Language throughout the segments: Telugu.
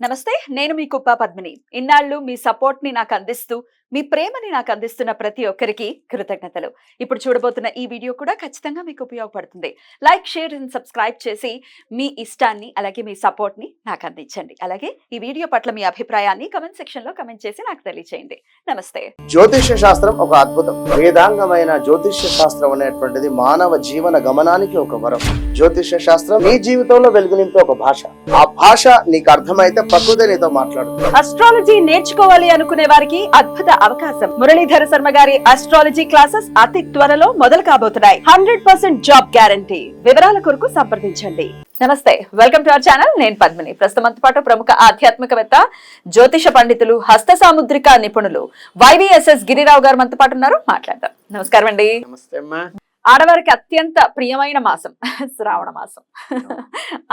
నమస్తే, నేను మీ కుప్ప పద్మిని. ఇన్నాళ్ళు మీ సపోర్ట్ ని నాకు అందిస్తూ, మీ ప్రేమని నాకు అందిస్తున్న ప్రతి ఒక్కరికి కృతజ్ఞతలు. ఇప్పుడు చూడబోతున్న ఈ వీడియో కూడా ఖచ్చితంగా మీకు ఉపయోగపడుతుంది. లైక్, షేర్ అండ్ సబ్స్క్రైబ్ చేసి మీ ఇష్టాన్ని అలాగే మీ సపోర్ట్ ని నాకు అందించండి. అలాగే ఈ వీడియో పట్ల మీ అభిప్రాయాన్ని కమెంట్ సెక్షన్ లో కమెంట్ చేసి నాకు తెలియజేయండి. నమస్తే. జ్యోతిష్య శాస్త్రం ఒక అద్భుతం. వేదాంగమైన జ్యోతిష్య శాస్త్రం అనేటువంటిది మానవ జీవన గమనానికి ఒక వరం. జ్యోతిష్య శాస్త్రం నీ జీవితంలో వెలుగునింపే ఒక భాష. ఆ భాష నీకు అర్థమైతే ప్రకృతి నీతో మాట్లాడుతుంది. అస్ట్రాలజీ నేర్చుకోవాలి అనుకునే వారికి అద్భుత అవకాశం. మురళీధర శర్మ గారి అస్ట్రాలజీ క్లాసెస్ అతి త్వరలో మొదలు కాబోతున్నాయి. 100% జాబ్ గ్యారంటీ. వివరాల కొరకు సంప్రదించండి. నమస్తే, వెల్కమ్ టు అవర్ ఛానల్. నేను పద్మిని. ప్రస్తుతంతో పాటు ప్రముఖ ఆధ్యాత్మికవేత్త, జ్యోతిష పండితులు, హస్త సాముద్రిక నిపుణులు YVSS గిరిరావు గారు మనతో పాటు ఉన్నారు. మాట్లాడదాం. నమస్కారం అండి. నమస్తే అమ్మా. ఆడవారికి అత్యంత ప్రియమైన మాసం శ్రావణ మాసం.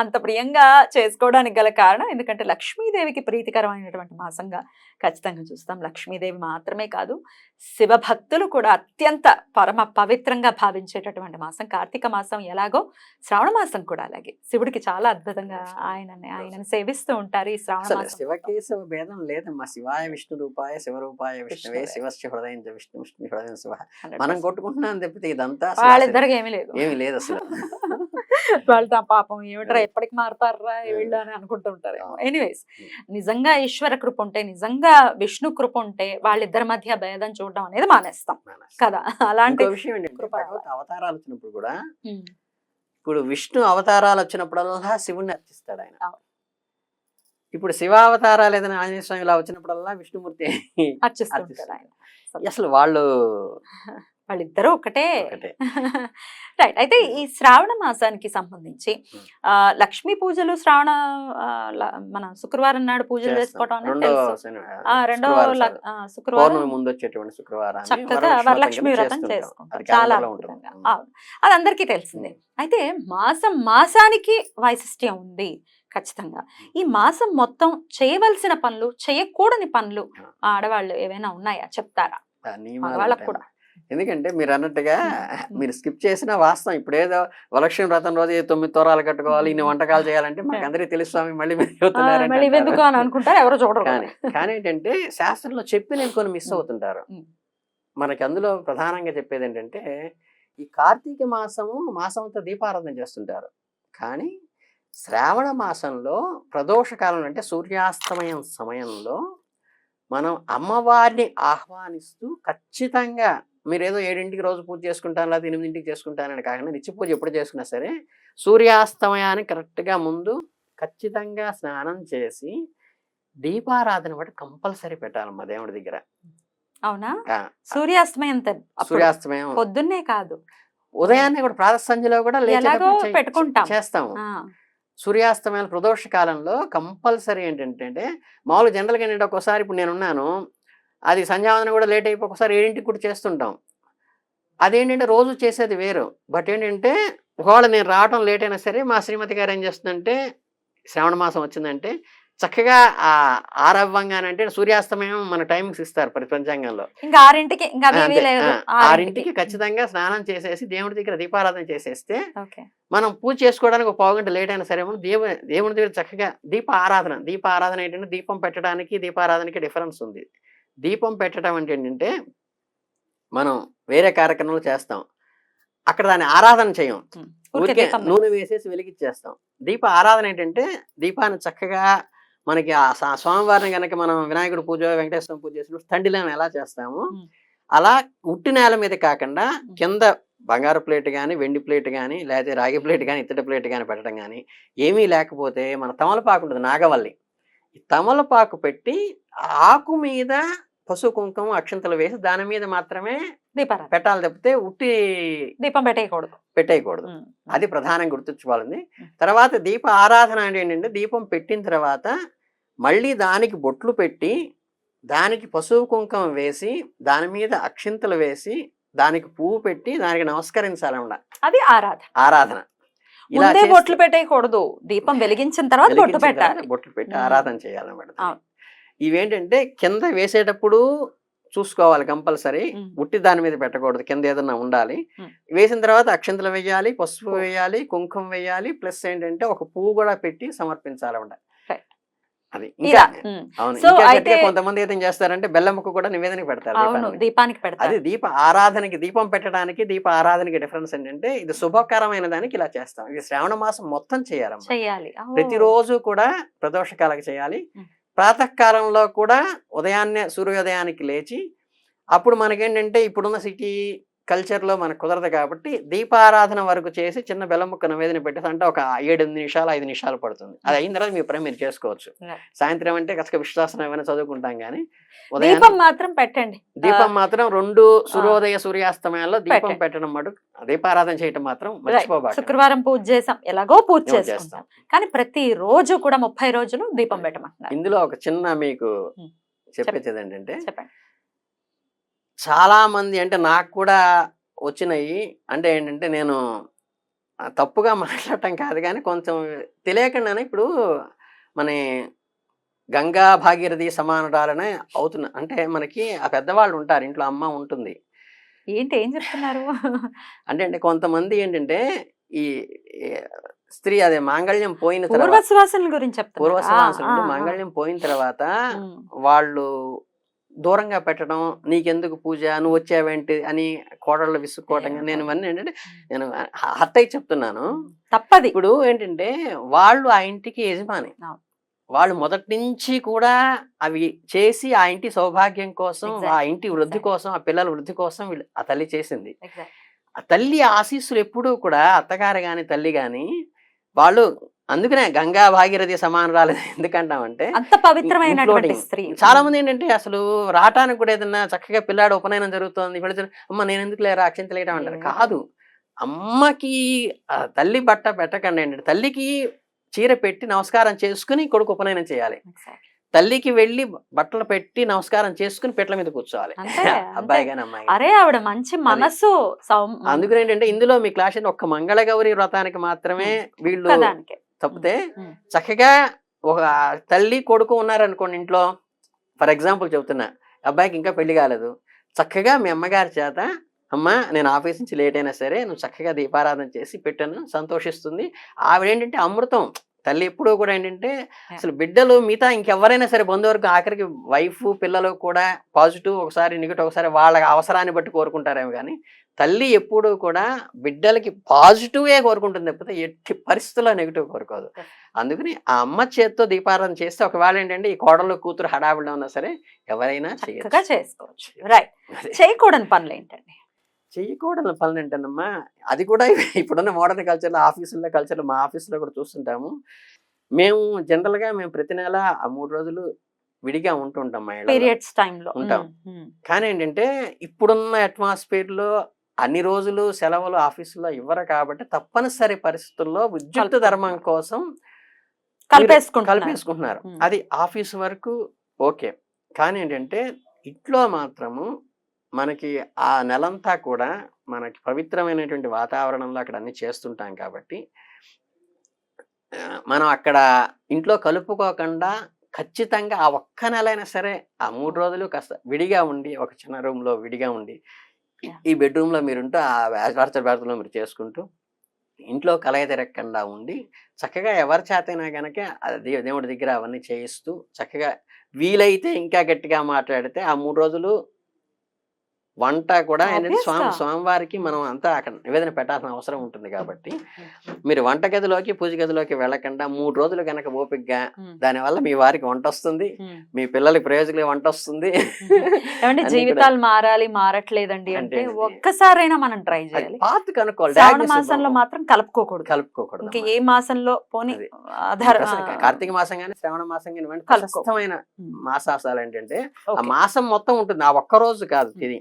అంత ప్రియంగా చేసుకోవడానికి గల కారణం ఎందుకంటే లక్ష్మీదేవికి ప్రీతికరమైనటువంటి మాసంగా ఖచ్చితంగా చూస్తాం. లక్ష్మీదేవి మాత్రమే కాదు, శివభక్తులు కూడా అత్యంత పరమ పవిత్రంగా భావించేటటువంటి మాసం కార్తీక మాసం. ఎలాగో శ్రావణ మాసం కూడా అలాగే శివుడికి చాలా అద్భుతంగా ఆయనని సేవిస్తూ ఉంటారు. ఈ శ్రావణ మాసం శివకేశవ భేదం లేదమ్మా. శివాయ విష్ణు రూపాయ శివరూపాయ విష్ణువే శివస్య హృదయం విష్ణు విష్ణు హృదయం శివ. మనం కొట్టుకుంటున్నాం తప్పితే ఇదంతా వాళ్ళిద్దరికి ఏమీ లేదు అసలు. వాళ్ళు పాపం ఏమిట్రా ఎప్పటికి మారుతారా వీళ్ళు అని అనుకుంటూ ఉంటారు. ఎనీవేస్, నిజంగా ఈశ్వర కృప ఉంటే, నిజంగా విష్ణు కృప ఉంటే వాళ్ళిద్దరి మధ్య భేదం చూడడం అనేది మానేస్తాం కదా. అలాంటి విషయం ఏంటంటే అవతారాలు వచ్చినప్పుడు కూడా, ఇప్పుడు విష్ణు అవతారాలు వచ్చినప్పుడల్లా శివుణ్ణి అర్చిస్తాడు ఆయన. ఇప్పుడు శివ అవతారాలు ఏదైనా ఆంజనేయ స్వామి ఇలా వచ్చినప్పుడల్లా విష్ణుమూర్తి అర్చిస్తుంటాడు ఆయన. అసలు వాళ్ళిద్దరూ ఒకటే. రైట్. అయితే ఈ శ్రావణ మాసానికి సంబంధించి లక్ష్మీ పూజలు మన శుక్రవారం నాడు పూజలు చేసుకోవడం రెండో శుక్రవారం ముందు వచ్చేటువంటి శుక్రవారం చక్కగా వరలక్ష్మి వ్రతం చేసుకుంటాం. చాలా అద్భుతంగా. అది అందరికీ తెలిసిందే. అయితే మాసానికి వైశిష్ట్యం ఉంది ఖచ్చితంగా. ఈ మాసం మొత్తం చేయవలసిన పనులు, చేయకూడని పనులు ఆడవాళ్ళు ఏవైనా ఉన్నాయా చెప్తారా? వాళ్ళకు కూడా. ఎందుకంటే మీరు అన్నట్టుగా మీరు స్కిప్ చేసిన వాస్తవం. ఇప్పుడు ఏదో వరలక్ష్మి వ్రతం రోజు 9 తోరాలు కట్టుకోవాలి, ఇన్ని వంటకాలు చేయాలంటే మాకు అందరికీ తెలుసు స్వామి, మళ్ళీ అనుకుంటారు ఎవరో చూడరు. కానీ ఏంటంటే శాస్త్రంలో చెప్పి నేను కొన్ని మిస్ అవుతుంటారు. మనకి అందులో ప్రధానంగా చెప్పేది ఏంటంటే, ఈ కార్తీక మాసం అంతా దీపారాధన చేస్తుంటారు. కానీ శ్రావణ మాసంలో ప్రదోష కాలం అంటే సూర్యాస్తమయం సమయంలో మనం అమ్మవారిని ఆహ్వానిస్తూ ఖచ్చితంగా, మీరు ఏదో 7ంటికి రోజు పూజ చేసుకుంటాను లేదా 8ంటికి చేసుకుంటానని కాకుండా నిత్య పూజ ఎప్పుడు చేసుకున్నా సరే సూర్యాస్తమయానికి కరెక్ట్గా ముందు ఖచ్చితంగా స్నానం చేసి దీపారాధన కూడా కంపల్సరీ పెట్టాలమ్మా దేవుడి దగ్గర. అవునా? సూర్యాస్తమయం పొద్దున్నే కాదు, ఉదయాన్నే కూడా ప్రాతః సంధ్యలో కూడా పెట్టుకుంటాం, చేస్తాము. సూర్యాస్తమయం ప్రదోష కాలంలో కంపల్సరీ ఏంటంటే, మామూలు జనరల్గా ఏంటంటే ఒక్కోసారి ఇప్పుడు నేనున్నాను, అది సంధ్యావందనం కూడా లేట్ అయిపోయి ఒకసారి 7ంటికి కూడా చేస్తుంటాం. అదేంటంటే రోజు చేసేది వేరు. బట్ ఏంటంటే ఒకవేళ నేను రావడం లేట్ అయినా సరే మా శ్రీమతి గారు ఏం చేస్తుందంటే, శ్రావణ మాసం వచ్చిందంటే చక్కగా ఆరవ్వంగానంటే సూర్యాస్తమయం మన టైమింగ్స్ ఇస్తారు పంచాంగంలో. ఇంకా 6ంటికి ఖచ్చితంగా స్నానం చేసేసి దేవుడి దగ్గర దీపారాధన చేసేస్తే మనం పూజ చేసుకోవడానికి ఒక 15 గంట లేట్ అయినా సరే దేవుడి దగ్గర చక్కగా దీపారాధన ఏంటంటే, దీపం పెట్టడానికి దీపారాధనకి డిఫరెన్స్ ఉంది. దీపం పెట్టడం అంటే ఏంటంటే మనం వేరే కార్యక్రమాలు చేస్తాం, అక్కడ దాన్ని ఆరాధన చేయం, ఊరికే నూనె వేసేసి వెలిగించేస్తాం. దీప ఆరాధన ఏంటంటే దీపాన్ని చక్కగా మనకి స్వామివారిని కనుక మనం వినాయకుడు పూజ, వెంకటేశ్వర పూజ చేసినప్పుడు తండ్రిలో ఎలా చేస్తాము అలా ఉట్టి నేల మీద కాకుండా కింద బంగారు ప్లేట్ కానీ, వెండి ప్లేట్ కానీ, లేకపోతే రాగి ప్లేట్ కానీ, ఇత్తడి ప్లేట్ కానీ పెట్టడం కానీ, ఏమీ లేకపోతే మన తమలపాకు ఉంటుంది, నాగవల్లి, ఈ తమలపాకు పెట్టి ఆకు మీద పసుపు కుంకుమ అక్షంతలు వేసి దాని మీద మాత్రమే పెట్టాలి తప్పితే ఉట్టి దీపం పెట్టేయకూడదు. అది ప్రధానంగా గుర్తుంచుకోవాలండి. తర్వాత దీప ఆరాధన అంటే ఏంటంటే, దీపం పెట్టిన తర్వాత మళ్ళీ దానికి బొట్లు పెట్టి, దానికి పసుపు కుంకుమ వేసి, దాని మీద అక్షింతలు వేసి, దానికి పువ్వు పెట్టి దానికి నమస్కరించాలన్నమాట. అది ఆరాధన. ఇలా బొట్లు పెట్టేయకూడదు, దీపం వెలిగించిన తర్వాత బొట్లు పెట్టి ఆరాధన చేయాలన్నమాట. ఇవేంటంటే కింద వేసేటప్పుడు చూసుకోవాలి కంపల్సరీ, ఉట్టి దాని మీద పెట్టకూడదు, కింద ఏదన్నా ఉండాలి. వేసిన తర్వాత అక్షంతలు వేయాలి, పసుపు వేయాలి, కుంకుమ వేయాలి, ప్లస్ ఏంటంటే ఒక పువ్వు కూడా పెట్టి సమర్పించాలన్నమాట. అది ఇలా ఇంకా అవును. సో ఇంకా అయితే గట్టిగా కొంతమంది ఏం చేస్తారంటే బెల్లం ముక్క కూడా నివేదనకి పెడతారు అవును దీపానికి. దీపానికి అది పెడతారు. దీప ఆరాధనకి, దీపం పెట్టడానికి దీప ఆరాధనకి డిఫరెన్స్ ఏంటంటే ఇది శుభకరమైన దానికి ఇలా చేస్తాం. ఇది శ్రావణ మాసం మొత్తం చేయాలమ్మా. చెయ్యాలి. ప్రతిరోజు కూడా ప్రదోషకాలకు చేయాలి. ఉమ్. ప్రాతకాలంలో కూడా ఉదయాన్నే సూర్యోదయానికి లేచి, అప్పుడు మనకేంటంటే ఇప్పుడున్న సిటీ కల్చర్లో మనకు కుదరదు కాబట్టి దీపారాధన వరకు చేసి చిన్న బెల్లం ముక్క నివేదన పెట్టేసి అంటే ఒక 7-8 నిమిషాలు 5 నిమిషాలు పడుతుంది. అది అయిన తర్వాత మీ పని మీరు చేసుకోవచ్చు. Right. సాయంత్రం అంటే కసక విశ్వాసం ఏమైనా చదువుకుంటాం కానీ దీపం మాత్రం పెట్టండి. దీపం మాత్రం 2 సూర్యోదయ సూర్యాస్తమయాల్లో దీపం పెట్టడం మటుకు దీపారాధన చేయటం మాత్రం మర్చిపోబాక. శుక్రవారం పూజ చేసాం, ఎలాగో పూజ చేస్తాం. చేస్తాం, కానీ ప్రతి రోజు కూడా 30 రోజులు దీపం పెట్టమంటున్నారు. ఇందులో ఒక చిన్న మీకు ఉమ్. చెప్పేది ఏంటంటే చెప్పండి. చాలా మంది అంటే నాకు కూడా వచ్చినాయి. అంటే ఏంటంటే నేను తప్పుగా మాట్లాడటం కాదు కానీ కొంచెం తెలియకుండానే ఇప్పుడు మన గంగా భాగీరథి సమానురాలనే అవుతున్నా. అంటే మనకి ఆ పెద్దవాళ్ళు ఉంటారు, ఇంట్లో అమ్మ ఉంటుంది. ఏంటి ఏం చెప్తున్నారు? అంటే కొంతమంది ఏంటంటే ఈ ఈ స్త్రీ అదే మాంగళ్యం పోయిన తర్వాత పూర్వశ్వాసన గురించి చెప్తున్నారు. పూర్వశ్వాసంలో మాంగళ్యం పోయిన తర్వాత వాళ్ళు దూరంగా పెట్టడం, నీకెందుకు పూజ, నువ్వు వచ్చావేంటి అని కోడళ్ళు విసుక్కోవటం. నేను ఇవన్నీ ఏంటంటే నేను హత్తయ్య చెప్తున్నాను. తప్పది. ఇప్పుడు ఏంటంటే వాళ్ళు ఆ ఇంటికి యజమాని. అవును. వాళ్ళు మొదటి నుంచి కూడా అవి చేసి ఆ ఇంటి సౌభాగ్యం కోసం, ఆ ఇంటి వృద్ధి కోసం, ఆ పిల్లల వృద్ధి కోసం వీళ్ళు ఆ తల్లి చేసింది. ఆ తల్లి ఆశీస్సులు ఎప్పుడూ కూడా అత్తగారు గాని తల్లి గాని వాళ్ళు, అందుకనే గంగా భాగీరథి సమానురాలు ఎందుకంటామంటే అంత పవిత్రమైనటువంటి స్త్రీ. చాలా మంది ఏంటంటే అసలు రావటానికి కూడా ఏదన్నా చక్కగా పిల్లాడు ఉపనయనం జరుగుతుంది, వెళుతున్న అమ్మ నేను ఎందుకు లేరా అక్షింతలేయడం అంటారు. కాదు, అమ్మకి తల్లి బట్ట పెట్టకండి ఏంటంటే తల్లికి చీర పెట్టి నమస్కారం చేసుకుని కొడుకు ఉపనయనం చేయాలి. తల్లికి వెళ్ళి బట్టలు పెట్టి నమస్కారం చేసుకుని పెట్ల మీద కూర్చోవాలి అబ్బాయి గాని అమ్మాయి. అరే ఆవిడ మంచి మనసు. అందుకని ఏంటంటే ఇందులో మీ క్లాస్ ఒక్క మంగళగౌరి వ్రతానికి మాత్రమే వీళ్ళు తప్పితే చక్కగా ఒక తల్లి కొడుకు ఉన్నారనుకోండి ఇంట్లో, ఫర్ ఎగ్జాంపుల్ చెప్తున్నా, అబ్బాయికి ఇంకా పెళ్లి కాలేదు, చక్కగా మీ అమ్మగారి చేత అమ్మ నేను ఆఫీస్ నుంచి లేట్ అయినా సరే నువ్వు చక్కగా దీపారాధన చేసి పెట్టాను, సంతోషిస్తుంది. ఆవిడ ఏంటంటే అమృతం. తల్లి ఎప్పుడూ కూడా ఏంటంటే అసలు బిడ్డలు మిగతా ఇంకెవరైనా సరే బంధువర్గ ఆఖరికి వైఫ్ పిల్లలు కూడా పాజిటివ్ ఒకసారి నెగిటివ్ ఒకసారి వాళ్ళ అవసరాన్ని బట్టి కోరుకుంటారేమో కానీ తల్లి ఎప్పుడూ కూడా బిడ్డలకి పాజిటివే కోరుకుంటుంది తప్పితే ఎట్టి పరిస్థితుల్లో నెగిటివ్ కోరుకోదు. అందుకని ఆ అమ్మ చేత్తో దీపారాధన చేస్తే ఒకవేళ ఏంటంటే ఈ కోడలు కూతురు హడావిడిలో ఉన్నా సరే ఎవరైనా చేసుకోవచ్చు. రైట్. చేయకూడని పనులు ఏంటండి? చేయకూడని పనులు ఏంటన్నమ్మా, అది కూడా ఇప్పుడున్న మోడర్న్ కల్చర్లో ఆఫీసుల్లో కల్చర్లో మా ఆఫీసులో కూడా చూస్తుంటాము. మేము జనరల్గా మేము ప్రతి నెల ఆ 3 రోజులు విడిగా ఉంటుంటాం, పీరియడ్స్ టైంలో ఉంటాం. కానీ ఏంటంటే ఇప్పుడున్న అట్మాస్ఫియర్ అన్ని రోజులు సెలవులు ఆఫీసులో ఇవ్వరు కాబట్టి తప్పనిసరి పరిస్థితుల్లో విద్యుత్ ధర్మం కోసం కలిపేసుకుంటున్నారు. అది ఆఫీస్ వరకు ఓకే. కానీ ఏంటంటే ఇంట్లో మాత్రము మనకి ఆ నెలంతా కూడా మనకి పవిత్రమైనటువంటి వాతావరణంలో అక్కడ అన్ని చేస్తుంటాం కాబట్టి మనం అక్కడ ఇంట్లో కలుపుకోకుండా ఖచ్చితంగా ఆ ఒక్క నెలైనా సరే ఆ 3 రోజులు కాస్త విడిగా ఉండి ఒక చిన్న రూమ్లో విడిగా ఉండి ఈ బెడ్రూమ్లో మీరుంటూ ఆ బ్యాచులర్ మీరు చేసుకుంటూ ఇంట్లో కలయ తిరగకుండా ఉండి చక్కగా ఎవరి చేతైనా కనుక దేవుడి దగ్గర అవన్నీ చేయిస్తూ చక్కగా వీలైతే ఇంకా గట్టిగా మాట్లాడితే ఆ 3 రోజులు వంట కూడా ఏంటంటే స్వామివారికి మనం అంతా అక్కడ నివేదన పెట్టాల్సిన అవసరం ఉంటుంది కాబట్టి మీరు వంటగదిలోకి పూజ గదిలోకి వెళ్ళకుండా 3 రోజులు కనుక ఓపికగా దానివల్ల మీ వారికి వంట వస్తుంది, మీ పిల్లలకి ప్రయోజకులకి వంట వస్తుంది. జీవితాలు మారాలి, మారట్లేదండి అంటే ఒక్కసారైనా మనం ట్రై చేయాలి. పాత్ కనుక్కోవాలి. శ్రావణ మాసంలో మాత్రం కలుపుకోకూడదు. ఇంకా ఏ మాసంలో పోనీ కార్తీక మాసం కానీ శ్రావణ మాసం కానీ కష్టమైన మాసాలు ఏంటంటే ఆ మాసం మొత్తం ఉంటుంది, ఆ ఒక్క రోజు కాదు, ఇది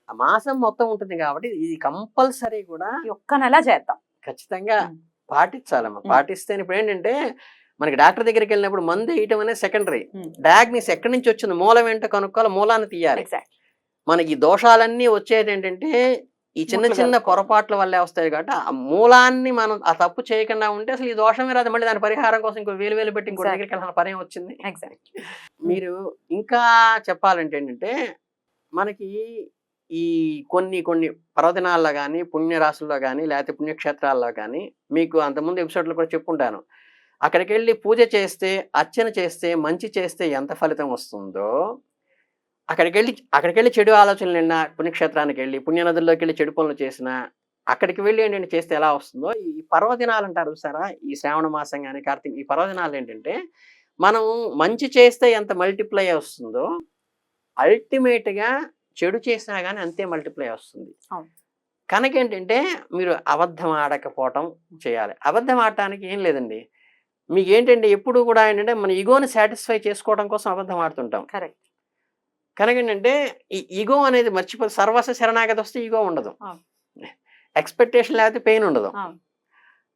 ఆ మాసం మొత్తం ఉంటుంది కాబట్టి ఇది కంపల్సరీ కూడా ఒక్క నెల చేద్దాం, ఖచ్చితంగా పాటించాలమ్మా. పాటిస్తే ఇప్పుడు ఏంటంటే మనకి డాక్టర్ దగ్గరికి వెళ్ళినప్పుడు మందు వేయటం అనేది సెకండరీ, డయాగ్నోస్ ఎక్కడి నుంచి వచ్చింది మూలం ఏంటో కనుక్కోవాలి, మూలాన్ని తీయాలి. మనకి దోషాలన్నీ వచ్చేది ఏంటంటే ఈ చిన్న చిన్న పొరపాట్ల వల్లే వస్తాయి కాబట్టి ఆ మూలాన్ని మనం ఆ తప్పు చేయకుండా ఉంటే అసలు ఈ దోషమే రాదు. మళ్ళీ దాని పరిహారం కోసం ఇంకో వేలు పెట్టి ఇంకో దగ్గరికి వెళ్ళాల్సిన పని వచ్చింది. మీరు ఇంకా చెప్పాలంటే ఏంటంటే మనకి ఈ కొన్ని పర్వదినాల్లో కానీ పుణ్యరాశుల్లో కానీ లేకపోతే పుణ్యక్షేత్రాల్లో కానీ మీకు అంతకుముందు ఎపిసోడ్లో కూడా చెప్పుంటాను, అక్కడికి వెళ్ళి పూజ చేస్తే, అర్చన చేస్తే, మంచి చేస్తే ఎంత ఫలితం వస్తుందో, అక్కడికి వెళ్ళి చెడు ఆలోచనలు నిన్న పుణ్యక్షేత్రానికి వెళ్ళి పుణ్యనదుల్లోకి వెళ్ళి చెడు పనులు చేసినా, అక్కడికి వెళ్ళి ఏంటంటే చేస్తే ఎలా వస్తుందో, ఈ పర్వదినాలు అంటారు చూసారా, ఈ శ్రావణ మాసం కానీ కార్తీక, ఈ పర్వదినాలు ఏంటంటే మనం మంచి చేస్తే ఎంత మల్టిప్లై వస్తుందో, అల్టిమేట్గా చెడు చేసినా కానీ అంతే మల్టిప్లై వస్తుంది. అవును. కనుక ఏంటంటే మీరు అబద్ధం ఆడకపోవటం చేయాలి. అబద్ధం ఆడటానికి ఏం లేదండి, మీకు ఏంటంటే ఎప్పుడు కూడా ఏంటంటే మన ఈగోని సాటిస్ఫై చేసుకోవడం కోసం అబద్ధం ఆడుతుంటాం. కరెక్ట్. కనుక ఏంటంటే ఈ ఈగో అనేది మర్చిపోతే, సర్వస్వ శరణాగతి వస్తే ఈగో ఉండదు, ఎక్స్పెక్టేషన్ లేకపోతే పెయిన్ ఉండదు.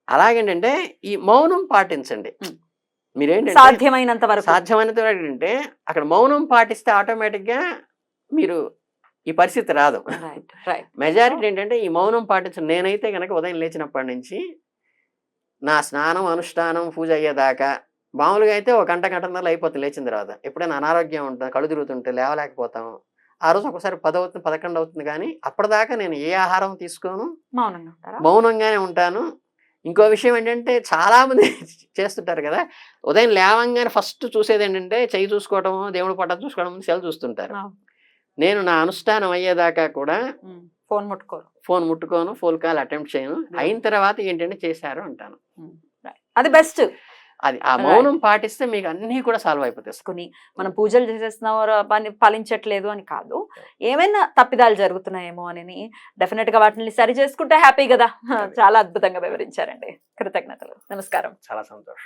అలాగేంటంటే ఈ మౌనం పాటించండి. మీరేంటంటే సాధ్యమైనంత వరకు ఏంటంటే అక్కడ మౌనం పాటిస్తే ఆటోమేటిక్గా మీరు ఈ పరిస్థితి రాదు. మెజారిటీ ఏంటంటే ఈ మౌనం పాటించండి. నేనైతే కనుక ఉదయం లేచినప్పటి నుంచి నా స్నానం, అనుష్ఠానం, పూజ అయ్యేదాకా మామూలుగా అయితే ఒక గంటన్నర అయిపోతుంది లేచిన తర్వాత. ఎప్పుడైనా అనారోగ్యం ఉంటుంది, కళ్ళు తిరుగుతుంటే లేవలేకపోతాము, ఆ రోజు ఒకసారి 10 అవుతుంది, 11 అవుతుంది, కానీ అప్పటిదాకా నేను ఏ ఆహారం తీసుకోను, మౌనంగానే ఉంటాను. ఇంకో విషయం ఏంటంటే చాలా మంది చేస్తుంటారు కదా, ఉదయం లేవంగానే ఫస్ట్ చూసేది ఏంటంటే చెయ్యి చూసుకోవడం, దేవుడు పట్టం చూసుకోవడం, సెల్ చూస్తుంటారు. నేను నా అనుష్ఠానం అయ్యేదాకా కూడా ఫోన్ ముట్టుకోను, ఫోన్ కాల్ అటెంప్ట్ చేయను. అయిన తర్వాత ఏంటంటే చేశారు అంటాను. అది బెస్ట్. అది ఆ మౌనం పాటిస్తే మీకు అన్ని కూడా సాల్వ్ అయిపోతాయి. మనం పూజలు చేసేస్తున్నాం పని ఫలించట్లేదు అని కాదు, ఏమైనా తప్పిదాలు జరుగుతున్నాయేమో అని డెఫినెట్ గా వాటిని సరి చేసుకుంటే హ్యాపీ కదా. చాలా అద్భుతంగా వివరించారండి. కృతజ్ఞతలు. నమస్కారం. చాలా సంతోషం.